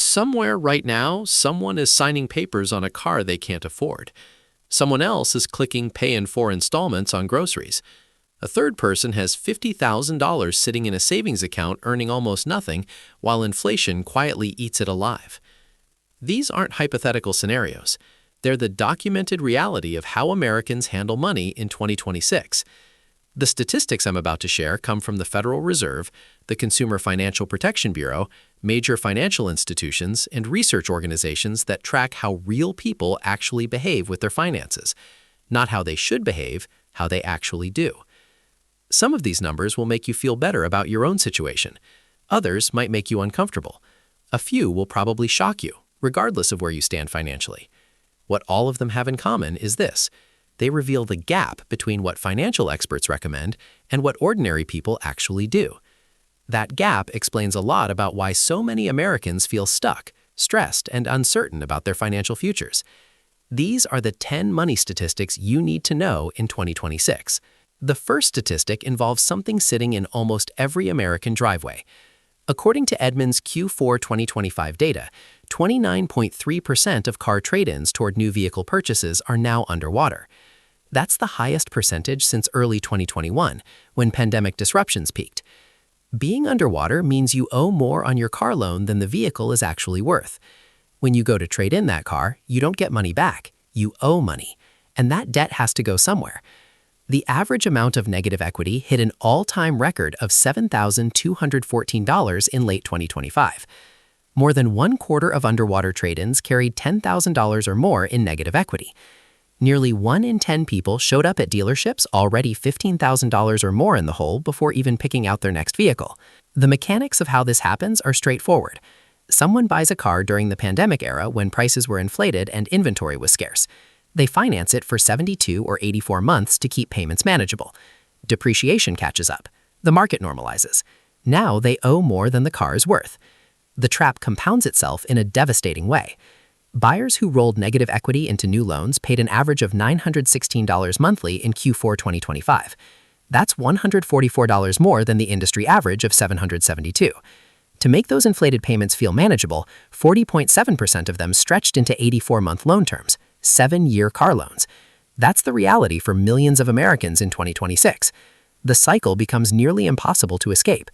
Somewhere right now, someone is signing papers on a car they can't afford. Someone else is clicking pay in 4 installments on groceries. A third person has $50,000 sitting in a savings account earning almost nothing while inflation quietly eats it alive. These aren't hypothetical scenarios. They're the documented reality of how Americans handle money in 2026. The statistics I'm about to share come from the Federal Reserve, the Consumer Financial Protection Bureau, major financial institutions, and research organizations that track how real people actually behave with their finances. Not how they should behave, how they actually do. Some of these numbers will make you feel better about your own situation. Others might make you uncomfortable. A few will probably shock you, regardless of where you stand financially. What all of them have in common is this: they reveal the gap between what financial experts recommend and what ordinary people actually do. That gap explains a lot about why so many Americans feel stuck, stressed, and uncertain about their financial futures. These are the 10 money statistics you need to know in 2026. The first statistic involves something sitting in almost every American driveway. According to Edmunds' Q4 2025 data, 29.3% of car trade-ins toward new vehicle purchases are now underwater. That's the highest percentage since early 2021, when pandemic disruptions peaked. Being underwater means you owe more on your car loan than the vehicle is actually worth. When you go to trade in that car, you don't get money back, you owe money, and that debt has to go somewhere. The average amount of negative equity hit an all-time record of $7,214 in late 2025. More than 1/4 of underwater trade-ins carried $10,000 or more in negative equity. Nearly 1 in 10 people showed up at dealerships already $15,000 or more in the hole before even picking out their next vehicle. The mechanics of how this happens are straightforward. Someone buys a car during the pandemic era when prices were inflated and inventory was scarce. They finance it for 72 or 84 months to keep payments manageable. Depreciation catches up. The market normalizes. Now they owe more than the car is worth. The trap compounds itself in a devastating way. Buyers who rolled negative equity into new loans paid an average of $916 monthly in Q4 2025. That's $144 more than the industry average of $772. To make those inflated payments feel manageable, 40.7% of them stretched into 84-month loan terms, 7-year car loans. That's the reality for millions of Americans in 2026. The cycle becomes nearly impossible to escape.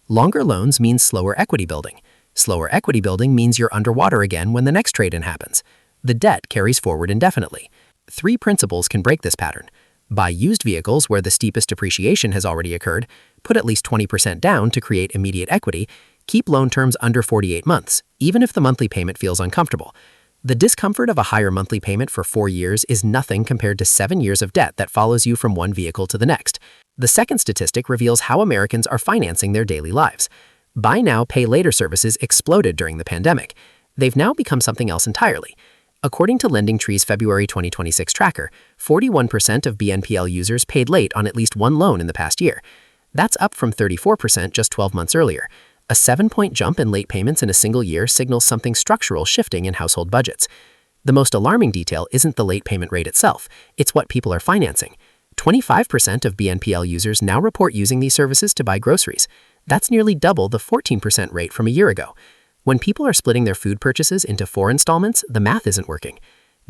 Longer loans mean slower equity building. Slower equity building means you're underwater again when the next trade-in happens. The debt carries forward indefinitely. 3 principles can break this pattern. Buy used vehicles where the steepest depreciation has already occurred, put at least 20% down to create immediate equity, keep loan terms under 48 months, even if the monthly payment feels uncomfortable. The discomfort of a higher monthly payment for 4 years is nothing compared to 7 years of debt that follows you from one vehicle to the next. The second statistic reveals how Americans are financing their daily lives. Buy now, pay later services exploded during the pandemic. They've now become something else entirely. According to LendingTree's February 2026 tracker, 41% of BNPL users paid late on at least one loan in the past year. That's up from 34% just 12 months earlier. A 7-point jump in late payments in a single year signals something structural shifting in household budgets. The most alarming detail isn't the late payment rate itself, it's what people are financing. 25% of BNPL users now report using these services to buy groceries. That's nearly double the 14% rate from a year ago. When people are splitting their food purchases into 4 installments, the math isn't working.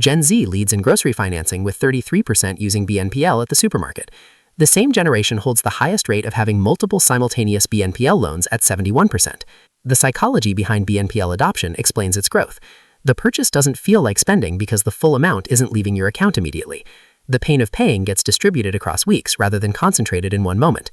Gen Z leads in grocery financing with 33% using BNPL at the supermarket. The same generation holds the highest rate of having multiple simultaneous BNPL loans at 71%. The psychology behind BNPL adoption explains its growth. The purchase doesn't feel like spending because the full amount isn't leaving your account immediately. The pain of paying gets distributed across weeks rather than concentrated in one moment.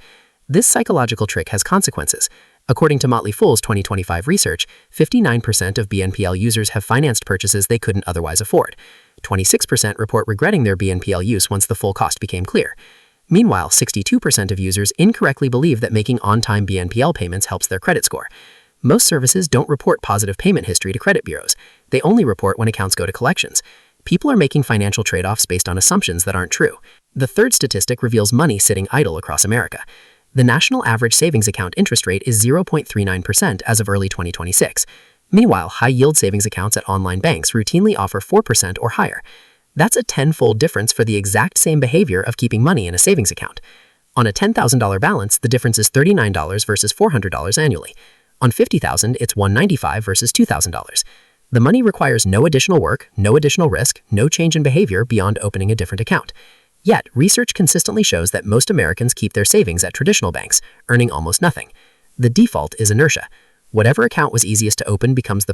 This psychological trick has consequences. According to Motley Fool's 2025 research, 59% of BNPL users have financed purchases they couldn't otherwise afford. 26% report regretting their BNPL use once the full cost became clear. Meanwhile, 62% of users incorrectly believe that making on-time BNPL payments helps their credit score. Most services don't report positive payment history to credit bureaus. They only report when accounts go to collections. People are making financial trade-offs based on assumptions that aren't true. The third statistic reveals money sitting idle across America. The national average savings account interest rate is 0.39% as of early 2026. Meanwhile, high-yield savings accounts at online banks routinely offer 4% or higher. That's a 10-fold difference for the exact same behavior of keeping money in a savings account. On a $10,000 balance, the difference is $39 versus $400 annually. On $50,000, it's $195 versus $2,000. The money requires no additional work, no additional risk, no change in behavior beyond opening a different account. Yet, research consistently shows that most Americans keep their savings at traditional banks, earning almost nothing. The default is inertia. Whatever account was easiest to open becomes the